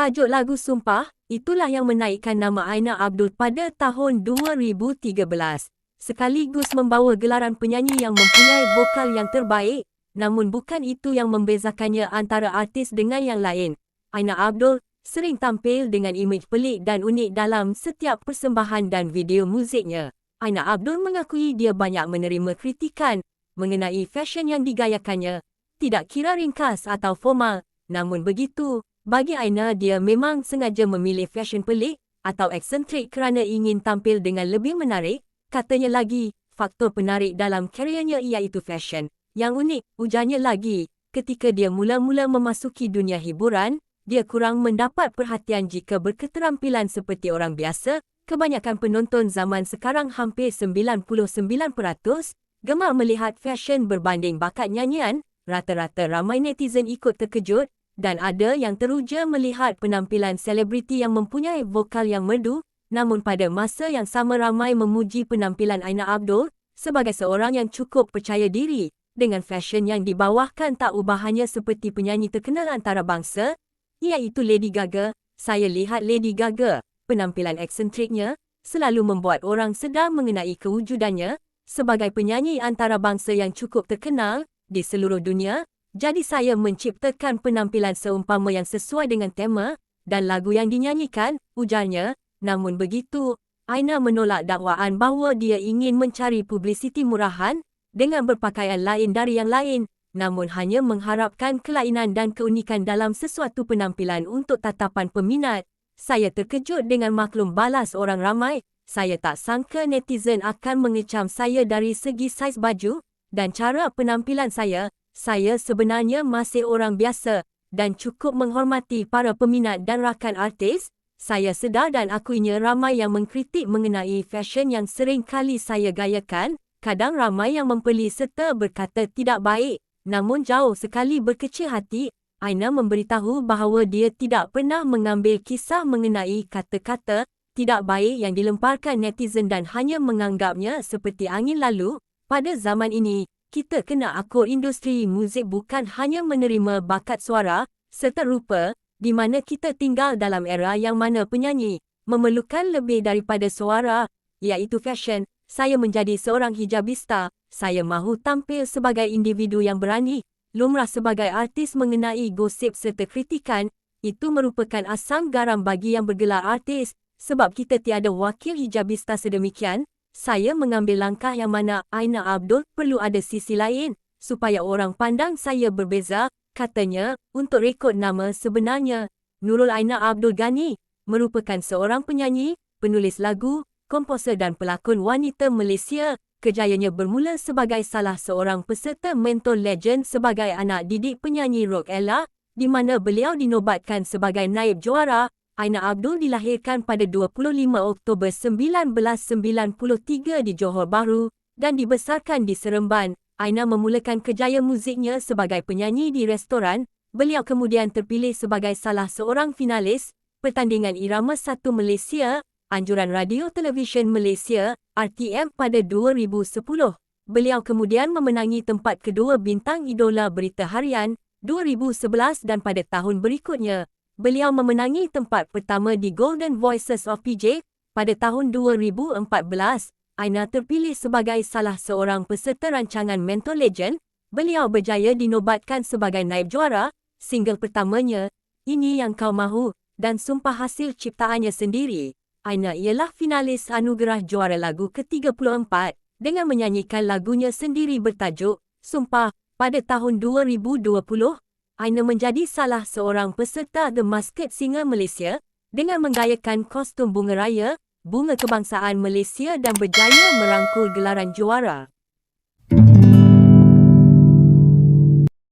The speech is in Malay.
Tajuk lagu Sumpah, itulah yang menaikkan nama Aina Abdul pada tahun 2013. Sekaligus membawa gelaran penyanyi yang mempunyai vokal yang terbaik, namun bukan itu yang membezakannya antara artis dengan yang lain. Aina Abdul sering tampil dengan imej pelik dan unik dalam setiap persembahan dan video muziknya. Aina Abdul mengakui dia banyak menerima kritikan mengenai fashion yang digayakannya, tidak kira ringkas atau formal. Namun begitu, bagi Aina dia memang sengaja memilih fashion pelik atau eksentrik kerana ingin tampil dengan lebih menarik. Katanya lagi, faktor penarik dalam karirnya iaitu fashion yang unik. Ujarnya lagi, ketika dia mula-mula memasuki dunia hiburan, dia kurang mendapat perhatian jika berketerampilan seperti orang biasa. Kebanyakan penonton zaman sekarang, hampir 99%, gemar melihat fashion berbanding bakat nyanyian. Rata-rata ramai netizen ikut terkejut dan ada yang teruja melihat penampilan selebriti yang mempunyai vokal yang merdu. Namun pada masa yang sama ramai memuji penampilan Aina Abdul sebagai seorang yang cukup percaya diri dengan fashion yang dibawahkan tak ubahnya seperti penyanyi terkenal antarabangsa, iaitu Lady Gaga. Saya lihat Lady Gaga, penampilan eksentriknya selalu membuat orang sedar mengenai kewujudannya sebagai penyanyi antarabangsa yang cukup terkenal di seluruh dunia. Jadi saya menciptakan penampilan seumpama yang sesuai dengan tema dan lagu yang dinyanyikan, ujarnya. Namun begitu, Aina menolak dakwaan bahawa dia ingin mencari publisiti murahan dengan berpakaian lain dari yang lain, namun hanya mengharapkan kelainan dan keunikan dalam sesuatu penampilan untuk tatapan peminat. Saya terkejut dengan maklum balas orang ramai. Saya tak sangka netizen akan mengecam saya dari segi saiz baju dan cara penampilan saya. Saya sebenarnya masih orang biasa dan cukup menghormati para peminat dan rakan artis. Saya sedar dan akuinya ramai yang mengkritik mengenai fashion yang sering kali saya gayakan. Kadang ramai yang mempeli serta berkata tidak baik. Namun jauh sekali berkecil hati, Aina memberitahu bahawa dia tidak pernah mengambil kisah mengenai kata-kata tidak baik yang dilemparkan netizen dan hanya menganggapnya seperti angin lalu. Pada zaman ini, kita kena akur industri muzik bukan hanya menerima bakat suara serta rupa, di mana kita tinggal dalam era yang mana penyanyi memerlukan lebih daripada suara, iaitu fashion. Saya menjadi seorang hijabista. Saya mahu tampil sebagai individu yang berani. Lumrah sebagai artis mengenai gosip serta kritikan, itu merupakan asam garam bagi yang bergelar artis. Sebab kita tiada wakil hijabista sedemikian, saya mengambil langkah yang mana Aina Abdul perlu ada sisi lain, supaya orang pandang saya berbeza, katanya. Untuk rekod nama sebenarnya, Nurul Aina Abdul Ghani, merupakan seorang penyanyi, penulis lagu, komposer dan pelakon wanita Malaysia. Kejayaannya bermula sebagai salah seorang peserta mentor legend sebagai anak didik penyanyi rock Ella, di mana beliau dinobatkan sebagai naib juara. Aina Abdul dilahirkan pada 25 Oktober 1993 di Johor Bahru dan dibesarkan di Seremban. Aina memulakan kerjaya muziknya sebagai penyanyi di restoran. Beliau kemudian terpilih sebagai salah seorang finalis pertandingan Irama 1 Malaysia, Anjuran Radio Televisyen Malaysia, RTM pada 2010. Beliau kemudian memenangi tempat kedua Bintang Idola Berita Harian 2011 dan pada tahun berikutnya, beliau memenangi tempat pertama di Golden Voices of PJ pada tahun 2014. Aina terpilih sebagai salah seorang peserta rancangan Mentor Legend. Beliau berjaya dinobatkan sebagai naib juara. Single pertamanya, Ini Yang Kau Mahu, dan sumpah hasil ciptaannya sendiri. Aina ialah finalis anugerah juara lagu ke-34 dengan menyanyikan lagunya sendiri bertajuk Sumpah pada tahun 2020. Aina menjadi salah seorang peserta The Masked Singer Malaysia dengan menggayakan kostum bunga raya, bunga kebangsaan Malaysia dan berjaya merangkul gelaran juara.